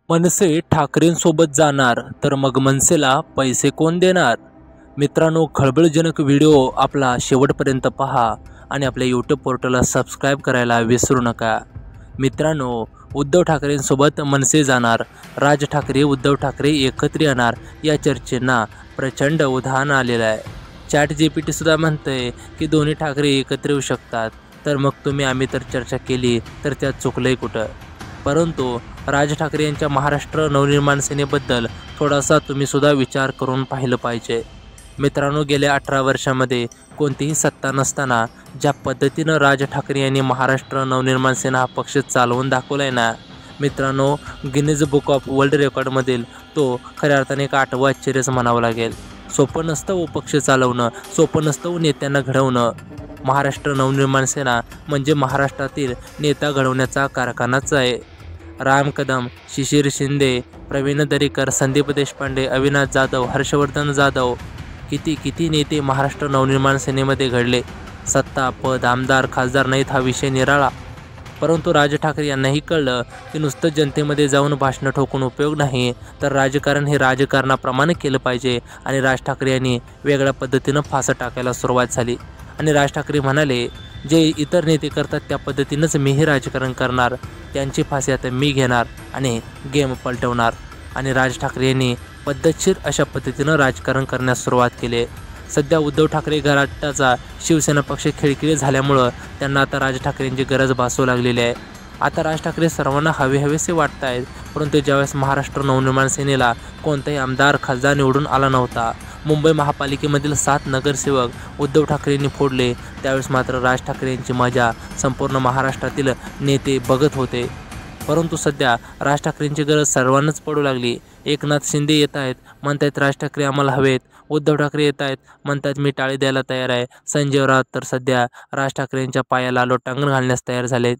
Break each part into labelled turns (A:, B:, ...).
A: मनसे ठाकरेंसोबत जाणार तर मग मनसेला पैसे कोण देणार? मित्रांनो, खळबळजनक व्हिडिओ आपला शेवटपर्यंत पहा आणि आपल्या यूट्यूब पोर्टलला सबस्क्राईब करायला विसरू नका. मित्रांनो, उद्धव ठाकरेंसोबत मनसे जाणार, राज ठाकरे उद्धव ठाकरे एकत्र येणार या चर्चेंना प्रचंड उधाण आलेलं आहे. ChatGPT सुद्धा म्हणतंय की दोन्ही ठाकरे एकत्र येऊ शकतात. तर मग आम्ही तर चर्चा केली तर त्यात चुकलंय कुठं? परंतु राज ठाकरे यांच्या महाराष्ट्र नवनिर्माण सेनेबद्दल थोडासा तुम्ही सुद्धा विचार करून पाहिलं पाहिजे. मित्रांनो, गेल्या 18 वर्षामध्ये कोणतीही सत्ता नसताना ज्या पद्धतीनं राज ठाकरे यांनी महाराष्ट्र नवनिर्माण सेना हा पक्ष चालवून दाखवलाय ना मित्रांनो, गिनीज बुक ऑफ वर्ल्ड रेकॉर्डमधील तो खऱ्या अर्थाने एक 8वं आश्चर्यच म्हणावं लागेल. सोपं नसतं पक्ष चालवणं, सोपं नसतं नेत्यांना घडवणं. महाराष्ट्र नवनिर्माण सेना म्हणजे महाराष्ट्रातील नेता घडवण्याचा कारखानाच आहे. राम कदम, शिशिर शिंदे, प्रवीण दरेकर, संदीप देशपांडे, अविनाश जाधव, हर्षवर्धन जाधव, किती नेते महाराष्ट्र नवनिर्माण सेनेमध्ये घडले. सत्ता, पद, आमदार, खासदार नाहीत हा विषय निराळा. परंतु राज ठाकरे यांनाही कळलं की नुसतं जनतेमध्ये जाऊन भाषणं ठोकून उपयोग नाही, तर राजकारण हे राजकारणाप्रमाणे केलं पाहिजे. आणि राज ठाकरे यांनी वेगळ्या पद्धतीनं फासं टाकायला सुरुवात झाली. आणि राज ठाकरे म्हणाले, जे इतर नेते करतात त्या पद्धतीनंच मीही राजकारण करणार, त्यांची फाशी आता मी घेणार आणि गेम पलटवणार. आणि राज ठाकरे यांनी पद्धतशीर अशा पद्धतीनं राजकारण करण्यास सुरुवात केली. सध्या उद्धव ठाकरे घराटाचा शिवसेना पक्ष खिळखिळी झाल्यामुळं त्यांना आता राज ठाकरेंची गरज भासू लागलेली आहे. आता राज ठाकरे सर्वांना हवेसे वाटत आहेत. परंतु ज्यावेळेस महाराष्ट्र नवनिर्माण सेनेला कोणताही आमदार खासदार निवडून आला नव्हता, मुंबई महापालिकेमधील 7 नगरसेवक उद्धव ठाकरेंनी फोडले, त्यावेळेस मात्र राज ठाकरे यांची मजा संपूर्ण महाराष्ट्रातील नेते बघत होते. परंतु सध्या राज ठाकरेंची गरज सर्वांनाच पडू लागली. एकनाथ शिंदे येत आहेत, म्हणतायत राज ठाकरे आम्हाला हवेत. उद्धव ठाकरे येत आहेत, म्हणतात मी टाळी द्यायला तयार आहे. संजय राऊत तर सध्या राज ठाकरेंच्या पायाला लोटांगण घालण्यास तयार झालेत.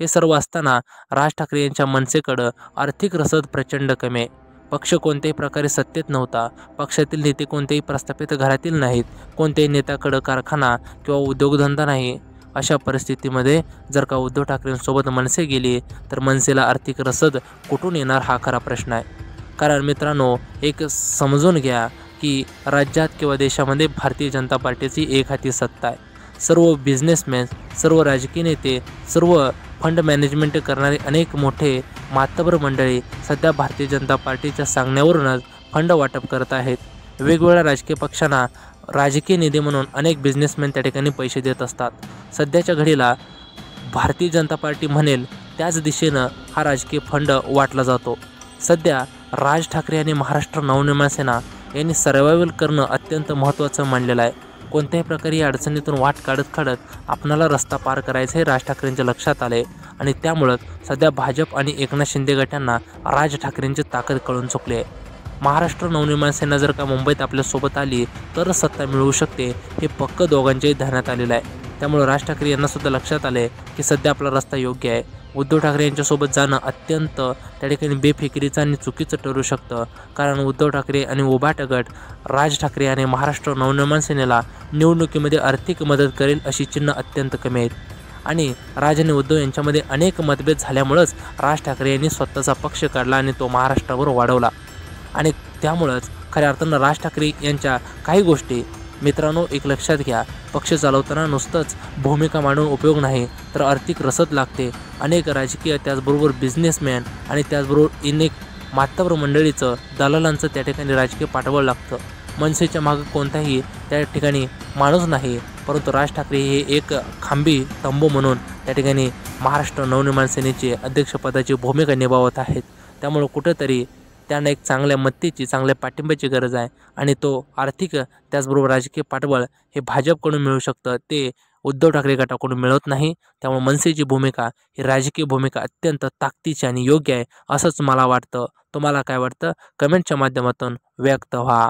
A: हे सर्व असताना राज ठाकरे यांच्या मनसेकडं आर्थिक रसद प्रचंड कमी आहे. पक्ष कोणत्याही प्रकारे सत्तेत नव्हता. पक्षातील नेते कोणत्याही प्रस्थापित घरातील नाहीत. कोणत्याही नेत्याकडं कारखाना किंवा उद्योगधंदा नाही. अशा परिस्थितीमध्ये जर का उद्धव ठाकरेंसोबत मनसे गेली तर मनसेला आर्थिक रसद कुठून येणार हा खरा प्रश्न आहे. कारण मित्रांनो, एक समजून घ्या की राज्यात किंवा देशामध्ये भारतीय जनता पार्टीची एक हाती सत्ता आहे. सर्व बिझनेसमॅन, सर्व राजकीय नेते, सर्व फंड मॅनेजमेंट करणारे अनेक मोठे मातब्बर मंडळी सध्या भारतीय जनता पार्टीच्या सांगण्यावरूनच फंड वाटप करत आहेत. वेगवेगळ्या राजकीय पक्षांना राजकीय निधी म्हणून अनेक बिझनेसमॅन त्या ठिकाणी पैसे देत असतात. सध्याच्या घडीला भारतीय जनता पार्टी म्हणेल त्याच दिशेनं हा राजकीय फंड वाटला जातो. सध्या राज ठाकरे आणि महाराष्ट्र नवनिर्माण सेना यांनी सर्वायवल करणं अत्यंत महत्त्वाचं मानलेलं आहे. कोणत्याही प्रकारे या अडचणीतून वाट काढत आपणाला रस्ता पार करायचं हे राज ठाकरेंच्या लक्षात आले. आणि त्यामुळं सध्या भाजप आणि एकनाथ शिंदे गटांना राज ठाकरेंची ताकद कळून चुकली आहे. महाराष्ट्र नवनिर्माण सेना जर का मुंबईत आपल्यासोबत आली तरच सत्ता मिळवू शकते, हे पक्क दोघांच्याही ध्यानात आलेलं आहे. त्यामुळे राज ठाकरे यांना सुद्धा लक्षात आले की सध्या आपला रस्ता योग्य आहे. उद्धव ठाकरे यांच्यासोबत जाणं अत्यंत त्या ठिकाणी बेफिकिरीचं आणि चुकीचं ठरू शकतं. कारण उद्धव ठाकरे आणि उभाट गट राज ठाकरे आणि महाराष्ट्र नवनिर्माण सेनेला निवडणुकीमध्ये आर्थिक मदत करेल अशी चिन्ह अत्यंत कमी आहेत. आणि राज आणि उद्धव यांच्यामध्ये अनेक मतभेद झाल्यामुळंच राज ठाकरे यांनी स्वतःचा पक्ष काढला आणि तो महाराष्ट्रावर वाढवला. आणि त्यामुळंच खऱ्या अर्थानं राज ठाकरे यांच्या काही गोष्टी मित्रांनो एक लक्षात घ्या, पक्ष चालवताना नुसतंच भूमिका मांडून उपयोग नाही, तर आर्थिक रसद लागते. अनेक राजकीय, त्याचबरोबर बिझनेसमॅन आणि त्याचबरोबर अनेक मातब्बर मंडळीचं, दलालांचं त्या ठिकाणी राजकीय पाठबळ लागतं. मनसेच्या मागं कोणताही त्या ठिकाणी माणूस नाही, परंतु राज ठाकरे हे एक खांबी तंबू म्हणून त्या ठिकाणी महाराष्ट्र नवनिर्माण सेनेची अध्यक्षपदाची भूमिका निभावत आहेत. त्यामुळं कुठंतरी त्यांना एक चांगल्या मत्तेची, चांगल्या पाठिंब्याची गरज आहे. आणि तो आर्थिक त्याचबरोबर राजकीय पाठबळ हे भाजपकडून मिळू शकतं, ते उद्धव ठाकरे गटाकडून मिळत नाही. त्यामुळे मनसेची भूमिका ही राजकीय भूमिका अत्यंत ताकदीची आणि योग्य आहे असंच मला वाटतं. तुम्हाला काय वाटतं? कमेंटच्या माध्यमातून व्यक्त व्हा.